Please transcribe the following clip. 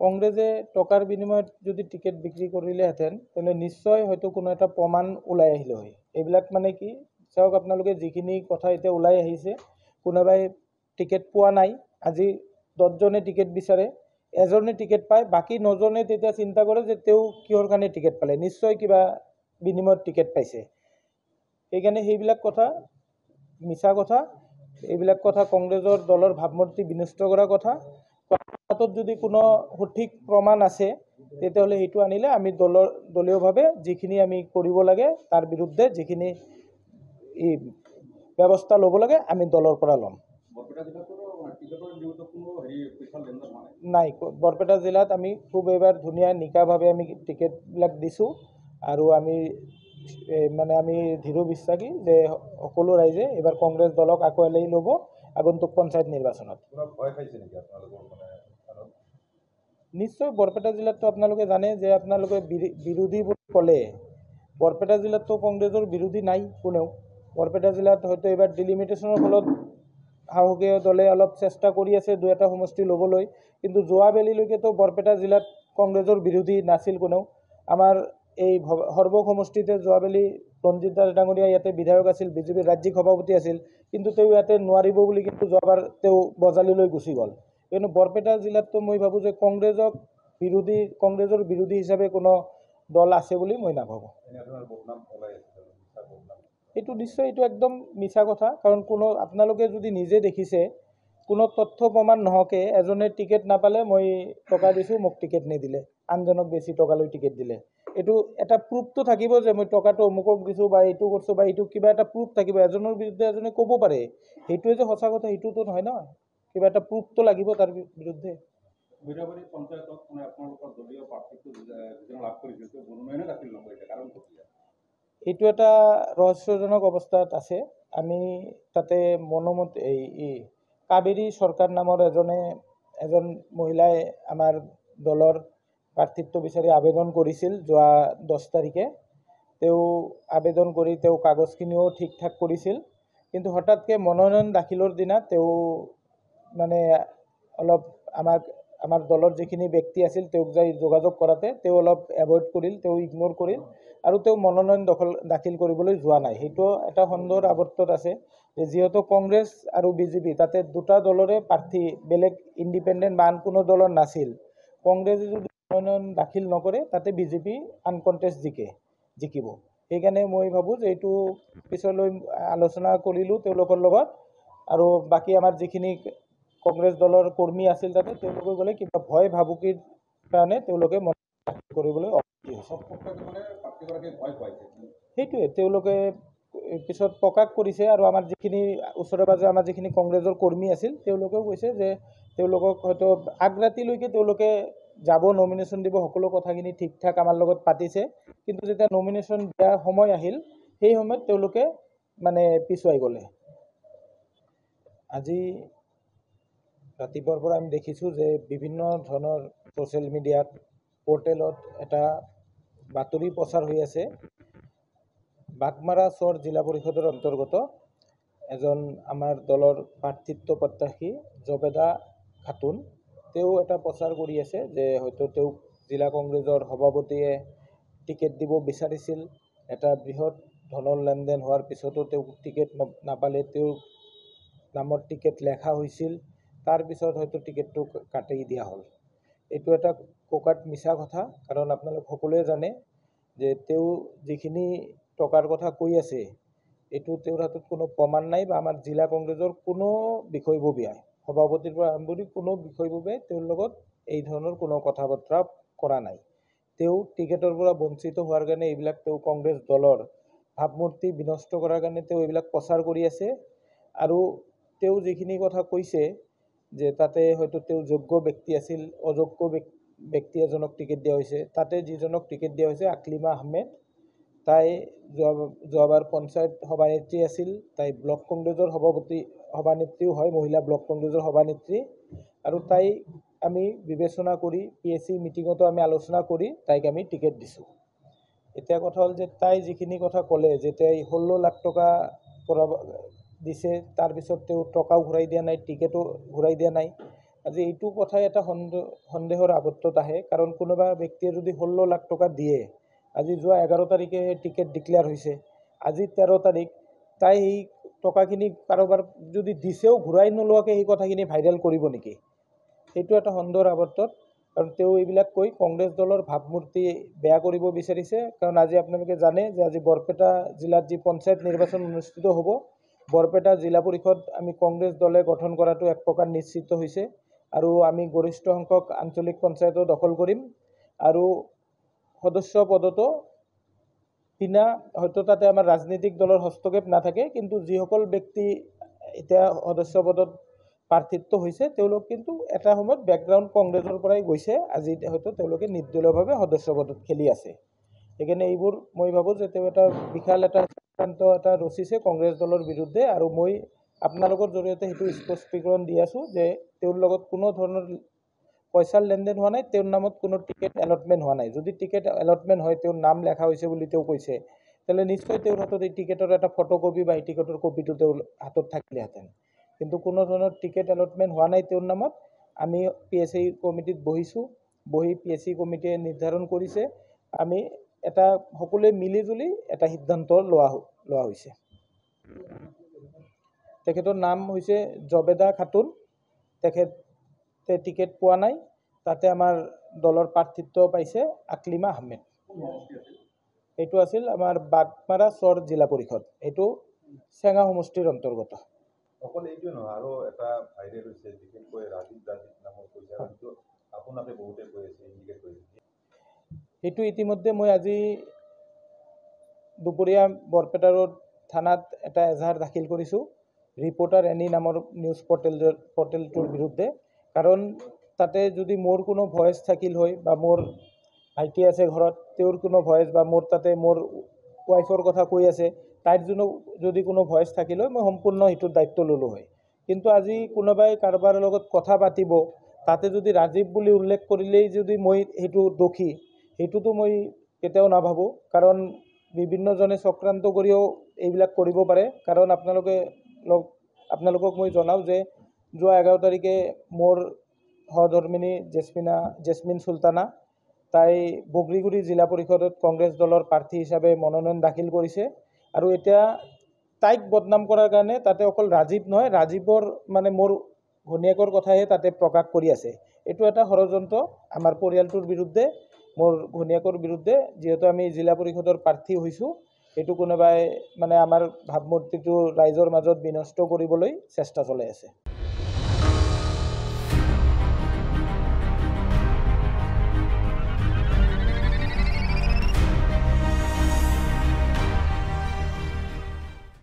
কংগ্ৰেছে টকাৰ বিনিময়ত যদি টিকেট বিক্ৰী কৰিলেহেঁতেন তেন্তে নিশ্চয় হয়তো কোনো এটা প্ৰমাণ ওলাই আহিলে হয়। এইবিলাক মানে কি চাওক, আপোনালোকে যিখিনি কথা এতিয়া ওলাই আহিছে, কোনোবাই টিকেট পোৱা নাই, আজি 10জনে টিকেট বিচাৰে, এজনে টিকেট পায়, বাকী 9জনে তেতিয়া চিন্তা কৰে যে তেওঁ কিহৰ কাৰণে টিকেট পালে, নিশ্চয় কিবা বিনিময়ত টিকেট পাইছে। সেইকাৰণে সেইবিলাক কথা মিছা কথা, এইবিলাক কথা কংগ্ৰেছৰ দলৰ ভাৱমূৰ্তি বিনষ্ট কৰা কথা। হাতত যদি কোনো সঠিক প্ৰমাণ আছে তেতিয়াহ'লে সেইটো আনিলে আমি দলীয়ভাৱে যিখিনি আমি কৰিব লাগে তাৰ বিৰুদ্ধে যিখিনি ব্যৱস্থা ল'ব লাগে আমি দলৰ পৰা ল'ম। নাই, বৰপেটা জিলাত আমি খুব এইবাৰ ধুনীয়া নিকাভাৱে আমি টিকেটবিলাক দিছোঁ আৰু আমি দৃঢ় বিশ্বাসী যে সকলো ৰাইজে এইবাৰ কংগ্ৰেছ দলক আঁকোৱালি ল'ব আগন্তুক পঞ্চায়ত নিৰ্বাচনত। নিশ্চয় বৰপেটা জিলাততো আপোনালোকে জানে যে আপোনালোকে বিৰোধী বুলি ক'লে বৰপেটা জিলাততো কংগ্ৰেছৰ বিৰোধী নাই কোনেও। বৰপেটা জিলাত হয়তো এইবাৰ ডিলিমিটেশ্যনৰ ফলত শাসকীয় দলে অলপ চেষ্টা কৰি আছে 2এটা সমষ্টি ল'বলৈ, কিন্তু যোৱাবেলিলৈকেতো বৰপেটা জিলাত কংগ্ৰেছৰ বিৰোধী নাছিল কোনেও। আমাৰ এই সৰ্ব সমষ্টিতে যোৱাবেলি ৰঞ্জিত দাস ডাঙৰীয়া ইয়াতে বিধায়ক আছিল, বিজেপিৰ ৰাজ্যিক সভাপতি আছিল, কিন্তু তেওঁ ইয়াতে নোৱাৰিব বুলি কিন্তু যোৱাবাৰ তেওঁ বজালিলৈ গুচি গ'ল। কিন্তু বৰপেটা জিলাততো মই ভাবোঁ যে কংগ্ৰেছৰ বিৰোধী হিচাপে কোনো দল আছে বুলি মই নাভাবোঁ। এইটো নিশ্চয় এইটো একদম মিছা কথা, কাৰণ আপোনালোকে যদি নিজে দেখিছে কোনো তথ্য প্ৰমাণ নহকে এজনে টিকেট নাপালে মই টকা দিছোঁ, মোক টিকেট নিদিলে, আনজনক বেছি টকা লৈ টিকেট দিলে, এইটো এটা প্ৰুফটো থাকিব যে মই টকাটো অমুকক দিছোঁ বা এইটো কৰিছোঁ বা এইটো কিবা এটা প্ৰুফ থাকিব। এজনৰ বিৰুদ্ধে এজনে ক'ব পাৰে, সেইটোৱে যে সঁচা কথা সেইটোতো নহয় ন, কিবা এটা প্ৰুফটো লাগিব তাৰ বিৰুদ্ধে। এইটো এটা ৰহস্যজনক অৱস্থাত আছে। আমি তাতে কাবেৰী চৰকাৰ নামৰ এজন মহিলাই আমাৰ দলৰ প্ৰাৰ্থিত্ব বিচাৰি আবেদন কৰিছিল যোৱা 10 তাৰিখে। তেওঁ আবেদন কৰি তেওঁ কাগজখিনিও ঠিক ঠাক কৰিছিল, কিন্তু হঠাৎকৈ মনোনয়ন দাখিলৰ দিনা তেওঁ অলপ আমাৰ দলৰ যিখিনি ব্যক্তি আছিল তেওঁক যাই যোগাযোগ কৰাতে তেওঁ অলপ এভইড কৰিল, তেওঁ ইগন'ৰ কৰিল আৰু তেওঁ মনোনয়ন দাখিল কৰিবলৈ যোৱা নাই। সেইটো এটা সন্দেহৰ আৱৰ্তত আছে যে যিহেতু কংগ্ৰেছ আৰু বিজেপি তাতে 2টা দলৰে প্ৰাৰ্থী, বেলেগ ইণ্ডিপেণ্ডেণ্ট বা আন কোনো দলৰ নাছিল, কংগ্ৰেছে যদি মনোনয়ন দাখিল নকৰে তাতে বিজেপি আনকণ্টেষ্ট জিকিব। সেইকাৰণে মই ভাবোঁ যে এইটো পিছলৈ আলোচনা কৰিলোঁ তেওঁলোকৰ লগত, আৰু বাকী আমাৰ যিখিনি কংগ্ৰেছ দলৰ কৰ্মী আছিল তাতে তেওঁলোকে গ'লে কিবা ভয় ভাবুকিৰ কাৰণে তেওঁলোকে মনোনয়ন কৰিবলৈ অসুবিধা হৈছে। সেইটোৱে তেওঁলোকে পিছত প্ৰকাশ কৰিছে, আৰু আমাৰ যিখিনি ওচৰে পাজৰে আমাৰ যিখিনি কংগ্ৰেছৰ কৰ্মী আছিল তেওঁলোকেও কৈছে যে তেওঁলোকক হয়তো আগৰাতিলৈকে তেওঁলোকে যাব, নমিনেশ্যন দিব, সকলো কথাখিনি ঠিক ঠাক আমাৰ লগত পাতিছে, কিন্তু যেতিয়া নমিনেশ্যন দিয়া সময় আহিল সেই সময়ত তেওঁলোকে পিছুৱাই গ'লে। আজি ৰাতিপুৱাৰ পৰা আমি দেখিছোঁ যে বিভিন্ন ধৰণৰ ছ'চিয়েল মিডিয়াত, পৰ্টেলত এটা বাতৰি প্ৰচাৰ হৈ আছে। বাঘমাৰা চৰ জিলা পৰিষদৰ অন্তৰ্গত এজন আমাৰ দলৰ প্ৰাৰ্থিত্ব প্ৰত্যাশী জবেদা খাতুন, তেওঁ এটা প্ৰচাৰ কৰি আছে যে হয়তো তেওঁক জিলা কংগ্ৰেছৰ সভাপতিয়ে টিকেট দিব বিচাৰিছিল। এটা বৃহৎ ধনৰ লেনদেন হোৱাৰ পিছতো তেওঁক টিকেট নাপালে, তেওঁৰ নামত টিকেট লেখা হৈছিল, তাৰপিছত হয়তো টিকেটটো কাটি দিয়া হ'ল। এইটো এটা প্ৰকাণ্ড মিছা কথা, কাৰণ আপোনালোক সকলোৱে জানে যে তেওঁ যিখিনি টকাৰ কথা কৈ আছে এইটো তেওঁৰ হাতত কোনো প্ৰমাণ নাই, বা আমাৰ জিলা কংগ্ৰেছৰ কোনো বিষয়ববীয়াই, সভাপতিৰ পৰা আৰম্ভ কৰি কোনো বিষয়ববীয়াই তেওঁৰ লগত এই ধৰণৰ কোনো কথা বতৰা কৰা নাই। তেওঁ টিকেটৰ পৰা বঞ্চিত হোৱাৰ কাৰণে এইবিলাক তেওঁ কংগ্ৰেছ দলৰ ভাৱমূৰ্তি বিনষ্ট কৰাৰ কাৰণে তেওঁ এইবিলাক প্ৰচাৰ কৰি আছে। আৰু তেওঁ যিখিনি কথা কৈছে যে তাতে হয়তো তেওঁ যোগ্য ব্যক্তি আছিল, অযোগ্য ব্যক্তি এজনক টিকেট দিয়া হৈছে, তাতে যিজনক টিকেট দিয়া হৈছে আকলিমা আহমেদ, তাই যোৱাবাৰ পঞ্চায়ত সভানেত্ৰী আছিল, তাই ব্লক কংগ্ৰেছৰ সভানেত্ৰীও হয়, মহিলা ব্লক কংগ্ৰেছৰ সভানেত্ৰী, আৰু তাই আমি বিবেচনা কৰি PSC মিটিঙতো আমি আলোচনা কৰি তাইক আমি টিকেট দিছোঁ। এতিয়া কথা হ'ল যে তাই যিখিনি কথা ক'লে যে তাই 16 লাখ টকা দিছে, তাৰপিছত তেওঁ টকাও ঘূৰাই দিয়া নাই, টিকেটো ঘূৰাই দিয়া নাই, আজি এইটো কথাই এটা সন্দেহৰ আৱৰ্তত আহে, কাৰণ কোনোবা ব্যক্তিয়ে যদি 16 লাখ টকা দিয়ে, আজি যোৱা 11 তাৰিখে টিকেট ডিক্লেয়াৰ হৈছে, আজি 13 তাৰিখ, তাই এই টকাখিনি কাৰোবাৰ যদি দিছেও ঘূৰাই নোলোৱাকৈ সেই কথাখিনি ভাইৰেল কৰিব নেকি? সেইটো এটা সন্দেহৰ আৱৰ্তত, কাৰণ তেওঁ এইবিলাক কৈ কংগ্ৰেছ দলৰ ভাৱমূৰ্তি বেয়া কৰিব বিচাৰিছে। কাৰণ আজি আপোনালোকে জানে যে আজি বৰপেটা জিলাত যি পঞ্চায়ত নিৰ্বাচন অনুষ্ঠিত হ'ব, বৰপেটা জিলা পৰিষদ আমি কংগ্ৰেছ দলে গঠন কৰাটো এক প্ৰকাৰ নিশ্চিত হৈছে, আৰু আমি গৰিষ্ঠ সংখ্যক আঞ্চলিক পঞ্চায়তো দখল কৰিম, আৰু সদস্য পদতো বিনা, হয়তো তাতে আমাৰ ৰাজনৈতিক দলৰ হস্তক্ষেপ নাথাকে, কিন্তু যিসকল ব্যক্তি এতিয়া সদস্য পদত প্ৰাৰ্থিত্ব হৈছে তেওঁলোক কিন্তু এটা সময়ত বেকগ্ৰাউণ্ড কংগ্ৰেছৰ পৰাই গৈছে, আজি হয়তো তেওঁলোকে নিৰ্দলীয়ভাৱে সদস্য পদত খেলি আছে। সেইকাৰণে এইবোৰ মই ভাবোঁ যে তেওঁ এটা বিশাল এটা সিদ্ধান্ত এটা ৰচিছে কংগ্ৰেছ দলৰ বিৰুদ্ধে, আৰু মই আপোনালোকৰ জৰিয়তে সেইটো স্পষ্টীকৰণ দি আছোঁ যে তেওঁৰ লগত কোনো ধৰণৰ পইচাৰ লেনদেন হোৱা নাই, তেওঁৰ নামত কোনো টিকেট এলটমেণ্ট হোৱা নাই। যদি টিকেট এলটমেণ্ট হয়, তেওঁৰ নাম লেখা হৈছে বুলি তেওঁ কৈছে, তেতিয়াহ'লে নিশ্চয় তেওঁৰ হাতত এই টিকেটৰ এটা ফটোকপি বা এই টিকেটৰ কপিটো তেওঁৰ হাতত থাকিলেহেঁতেন। কিন্তু কোনো ধৰণৰ টিকেট এলটমেণ্ট হোৱা নাই তেওঁৰ নামত। আমি PSC কমিটিত বহিছোঁ, বহি PSC কমিটিয়ে নিৰ্ধাৰণ কৰিছে, আমি এটা সকলোৱে মিলিজুলি এটা সিদ্ধান্ত লোৱা হৈছে। তেখেতৰ নাম হৈছে জবেদা খাতুন, তেখেতে টিকেট পোৱা নাই, তাতে আমাৰ দলৰ প্ৰাৰ্থিত্ব পাইছে আকলিমা আহমেদ। এইটো আছিল আমাৰ বাগমাৰা চৰ জিলা পৰিষদ, এইটো চেঙা সমষ্টিৰ অন্তৰ্গত। অকল এইটোৱে নহয়, আৰু এটা ভাইৰেল হৈছে বিশেষকৈ ৰাজীৱ নামৰ পইচা, যিটো আপোনাকে বহুতে কৈ আছে ইণ্ডিকেট কৰিছে। সেইটো ইতিমধ্যে মই আজি দুপৰীয়া বৰপেটা ৰোড থানাত এটা এজাহাৰ দাখিল কৰিছোঁ ৰিপৰ্টাৰ এনি নামৰ নিউজ পৰ্টেলটোৰ বিৰুদ্ধে। কাৰণ তাতে যদি মোৰ কোনো ভয়েচ থাকিল হয়, বা মোৰ ভাইটি আছে ঘৰত, তেওঁৰ কোনো ভয়েচ, বা মোৰ তাতে মোৰ ৱাইফৰ কথা কৈ আছে, তাইৰ যদি কোনো ভয়েচ থাকিল হয়, মই সম্পূৰ্ণ সেইটোৰ দায়িত্ব ল'লোঁ হয়। কিন্তু আজি কোনোবাই কাৰোবাৰ লগত কথা পাতিব, তাতে যদি ৰাজীৱ বুলি উল্লেখ কৰিলেই যদি মই সেইটো দোষী, সেইটোতো মই কেতিয়াও নাভাবোঁ। কাৰণ বিভিন্নজনে চক্ৰান্ত কৰিও এইবিলাক কৰিব পাৰে। কাৰণ আপোনালোকক মই জনাওঁ যে যোৱা 11 তাৰিখে মোৰ সহধৰ্মিনী জেছমিন চুলতানা, তাই বগৰীগুৰি জিলা পৰিষদত কংগ্ৰেছ দলৰ প্ৰাৰ্থী হিচাপে মনোনয়ন দাখিল কৰিছে, আৰু এতিয়া তাইক বদনাম কৰাৰ কাৰণে তাতে অকল ৰাজীৱ নহয়, ৰাজীৱৰ মানে মোৰ ঘনীয়েকৰ কথাহে তাতে প্ৰকাশ কৰি আছে। এইটো এটা ষড়যন্ত্ৰ আমাৰ পৰিয়ালটোৰ বিৰুদ্ধে, মোৰ ঘনীয়েকৰ বিৰুদ্ধে, যিহেতু আমি জিলা পৰিষদৰ প্ৰাৰ্থী হৈছোঁ, এইটো কোনোবাই মানে আমাৰ ভাৱমূৰ্তিটো ৰাইজৰ মাজত বিনষ্ট কৰিবলৈ চেষ্টা চলাই আছে।